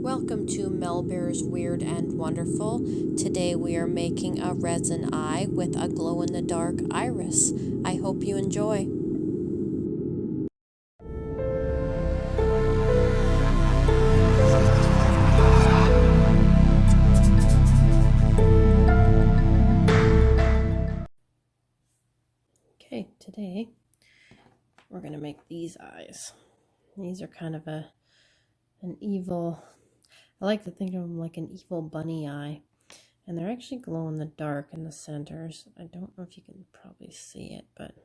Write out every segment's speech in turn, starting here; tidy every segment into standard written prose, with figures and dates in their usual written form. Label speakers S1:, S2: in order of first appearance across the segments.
S1: Welcome to Melbear's Weird and Wonderful. Today we are making a resin eye with a glow-in-the-dark iris. I hope you enjoy. Okay, today we're going to make these eyes. These are kind of an evil, I like to think of them like an evil bunny eye. And they're actually glow in the dark in the centers. I don't know if you can probably see it, but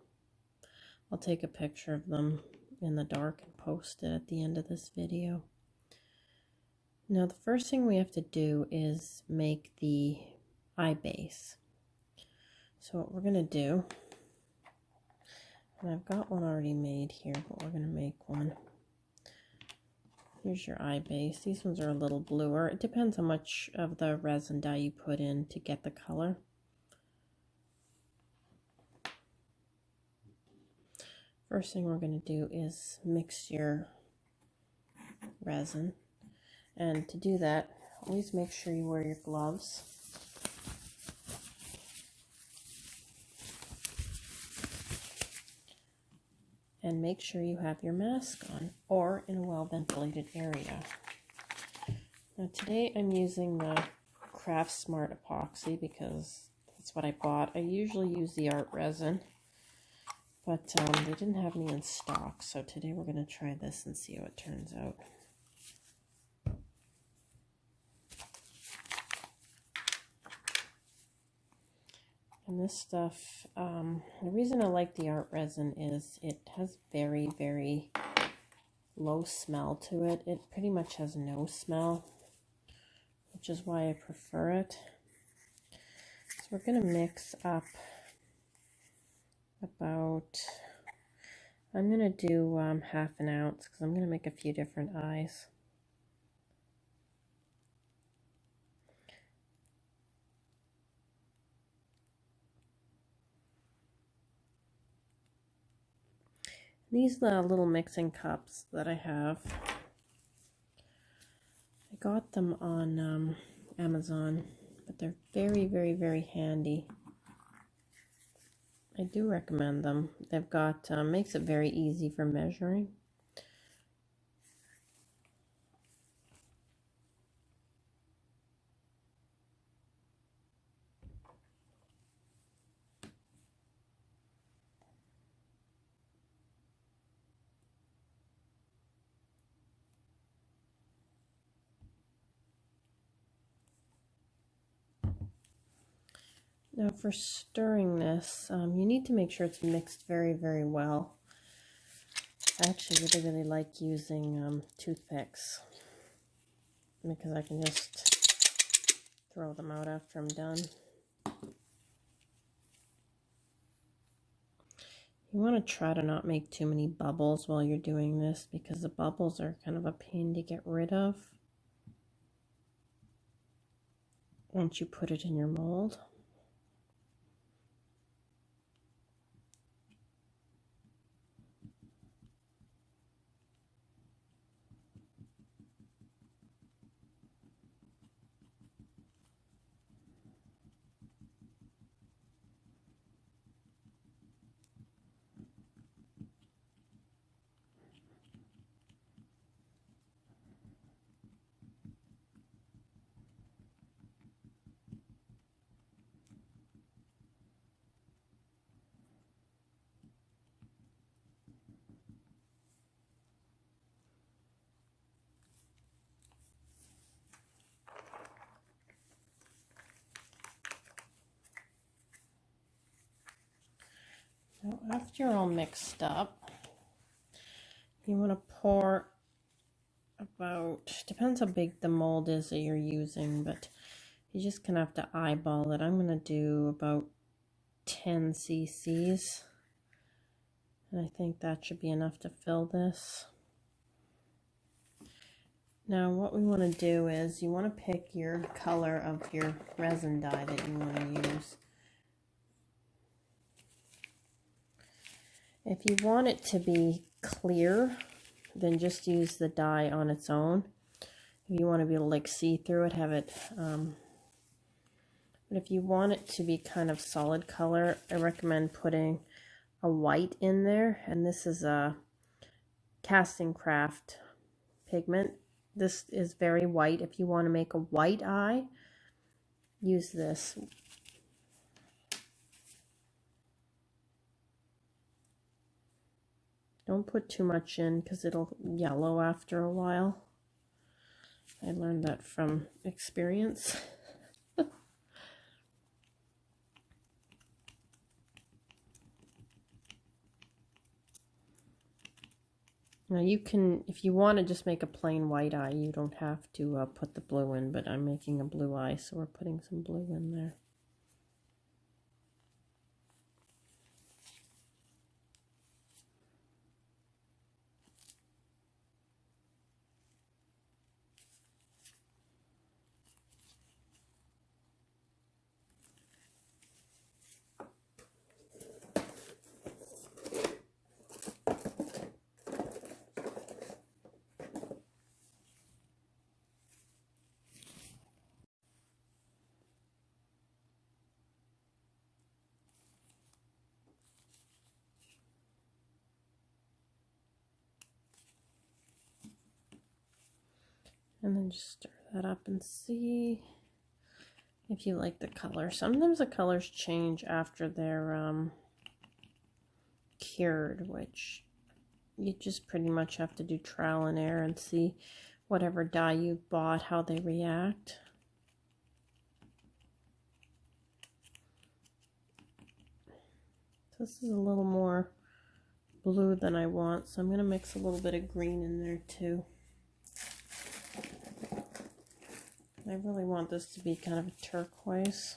S1: I'll take a picture of them in the dark and post it at the end of this video. Now the first thing we have to do is make the eye base. So what we're going to do, and I've got one already made here, but we're going to make one. Here's your eye base. These ones are a little bluer. It depends how much of the resin dye you put in to get the color. First thing we're going to do is mix your resin. And to do that, always make sure you wear your gloves. And make sure you have your mask on or in a well-ventilated area. Now today I'm using the Craft Smart epoxy because that's what I bought. I usually use the art resin, but they didn't have any in stock, so today we're going to try this and see how it turns out. And this stuff, the reason I like the art resin is it has very, very low smell to it. It pretty much has no smell, which is why I prefer it. So we're going to mix up about, I'm going to do half an ounce because I'm going to make a few different eyes. These little mixing cups that I have, I got them on Amazon, but they're very, very, very handy. I do recommend them. They've got, makes it very easy for measuring. Now for stirring this, you need to make sure it's mixed very, very well. I actually really, really like using toothpicks because I can just throw them out after I'm done. You want to try to not make too many bubbles while you're doing this because the bubbles are kind of a pain to get rid of once you put it in your mold. Now, after you're all mixed up, you want to pour about, depends how big the mold is that you're using, but you just kind of have to eyeball it. I'm going to do about 10 cc's, and I think that should be enough to fill this. Now what we want to do is you want to pick your color of your resin dye that you want to use. If you want it to be clear, then just use the dye on its own. If you want to be able to like see through it, have it, but if you want it to be kind of solid color, I recommend putting a white in there, and this is a Casting Craft pigment. This is very white. If you want to make a white eye, use this. Don't put too much in because it'll yellow after a while. I learned that from experience. Now you can, if you want to just make a plain white eye, you don't have to put the blue in, but I'm making a blue eye, so we're putting some blue in there. And then just stir that up and see if you like the color. Sometimes the colors change after they're cured, which you just pretty much have to do trial and error and see whatever dye you bought, how they react. This is a little more blue than I want, so I'm going to mix a little bit of green in there too. I really want this to be kind of a turquoise.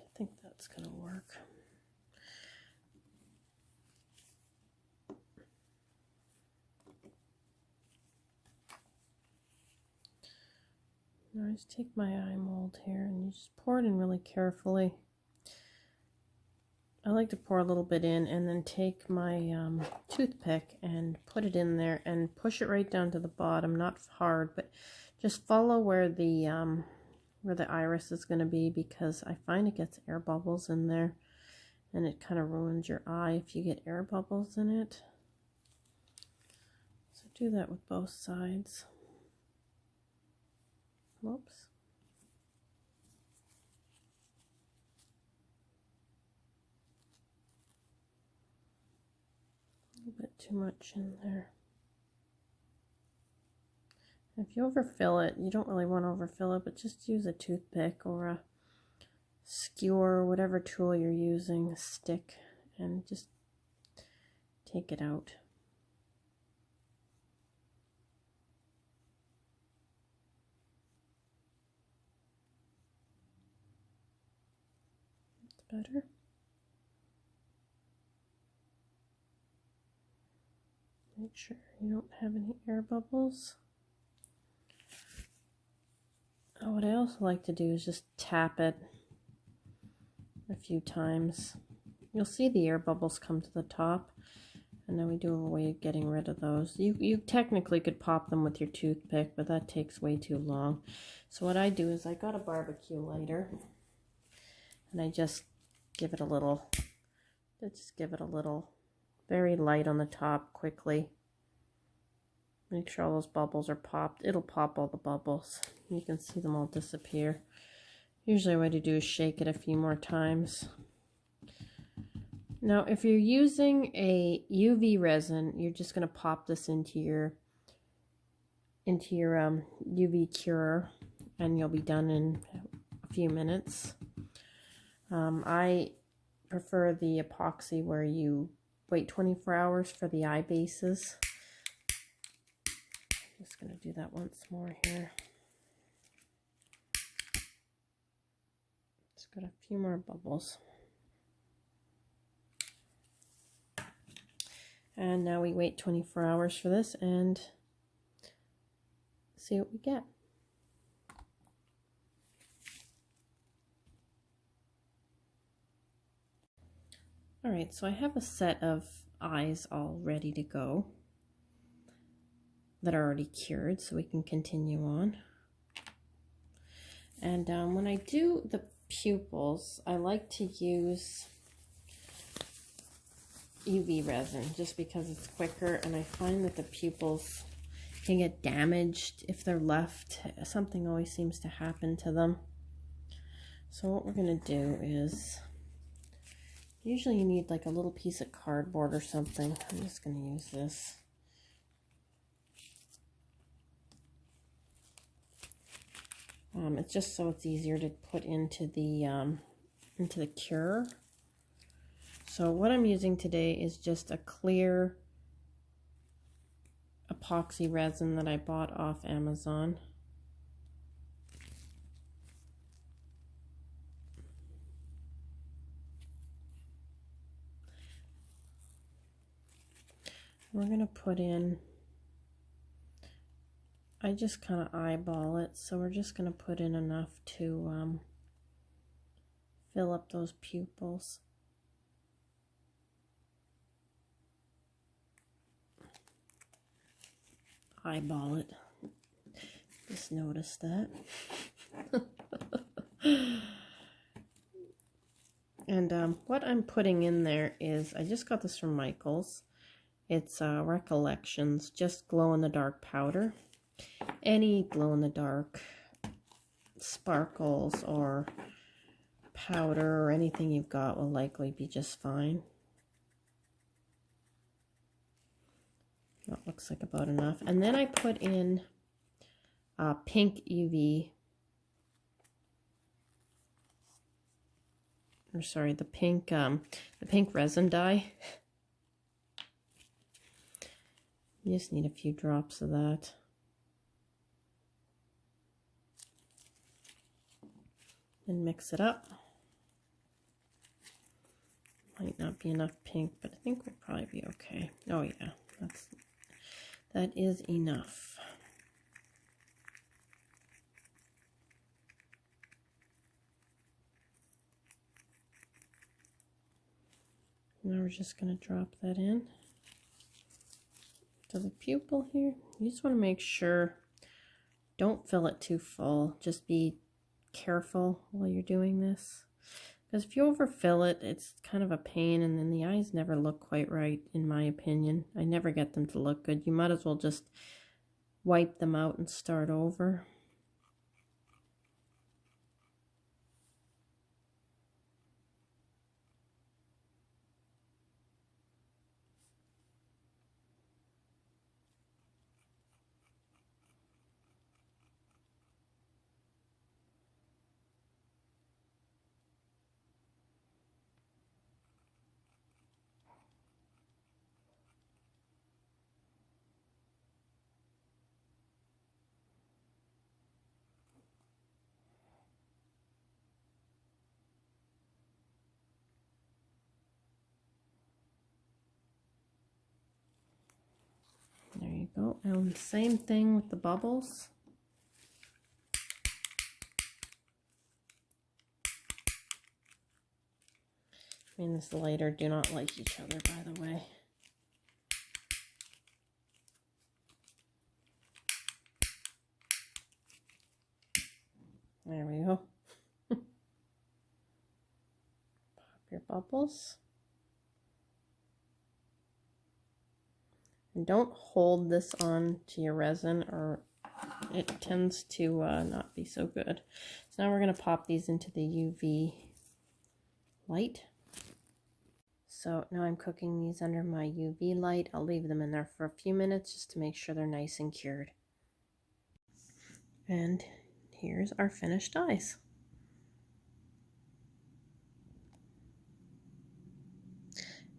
S1: I think that's going to work. Now I just take my eye mold here and you just pour it in really carefully. I like to pour a little bit in and then take my toothpick and put it in there and push it right down to the bottom, not hard, but just follow where the iris is going to be, because I find it gets air bubbles in there and it kind of ruins your eye if you get air bubbles in it. So do that with both sides. Whoops. A little bit too much in there. If you overfill it, you don't really want to overfill it, but just use a toothpick or a skewer, whatever tool you're using, a stick, and just take it out. That's better. Make sure you don't have any air bubbles. Oh, what I also like to do is just tap it a few times. You'll see the air bubbles come to the top, and then we do have a way of getting rid of those. You technically could pop them with your toothpick, but that takes way too long. So what I do is I got a barbecue lighter, and I just give it a little, very light on the top quickly. Make sure all those bubbles are popped. It'll pop all the bubbles. You can see them all disappear. Usually what I do is shake it a few more times. Now if you're using a UV resin, you're just going to pop this into your into your UV curer, and you'll be done in a few minutes. I prefer the epoxy where you wait 24 hours for the eye bases. I'm just going to do that once more here. It's got a few more bubbles. And now we wait 24 hours for this and see what we get. All right, so I have a set of eyes all ready to go that are already cured, so we can continue on. And when I do the pupils, I like to use UV resin just because it's quicker, and I find that the pupils can get damaged if they're left. Something always seems to happen to them. So what we're going to do is, usually you need like a little piece of cardboard or something. I'm just going to use this. It's just so it's easier to put into the cure. So what I'm using today is just a clear epoxy resin that I bought off Amazon. We're going to put in, I just kind of eyeball it, so we're just going to put in enough to fill up those pupils. Eyeball it. Just noticed that. And what I'm putting in there is, I just got this from Michael's. It's Recollections, just glow-in-the-dark powder. Any glow-in-the-dark sparkles or powder or anything you've got will likely be just fine. That looks like about enough. And then I put in pink UV, or sorry, the pink resin dye. You just need a few drops of that. And mix it up. Might not be enough pink, but I think we'll probably be okay. Oh yeah, that is enough. Now we're just going to drop that in to the pupil here. You just want to make sure, don't fill it too full. Just be careful while you're doing this, because if you overfill it, it's kind of a pain, and then the eyes never look quite right, in my opinion. I never get them to look good. You might as well just wipe them out and start over. There you go. And same thing with the bubbles. Me and this lighter do not like each other, by the way. There we go. Pop your bubbles. And don't hold this on to your resin, or it tends to not be so good. So now we're going to pop these into the UV light. So now I'm cooking these under my UV light. I'll leave them in there for a few minutes just to make sure they're nice and cured. And here's our finished eyes.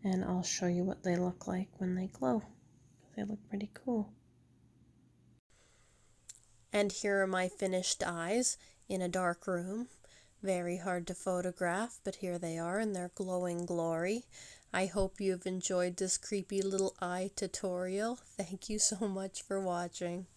S1: And I'll show you what they look like when they glow. They look pretty cool. And here are my finished eyes in a dark room. Very hard to photograph, but here they are in their glowing glory. I hope you've enjoyed this creepy little eye tutorial. Thank you so much for watching.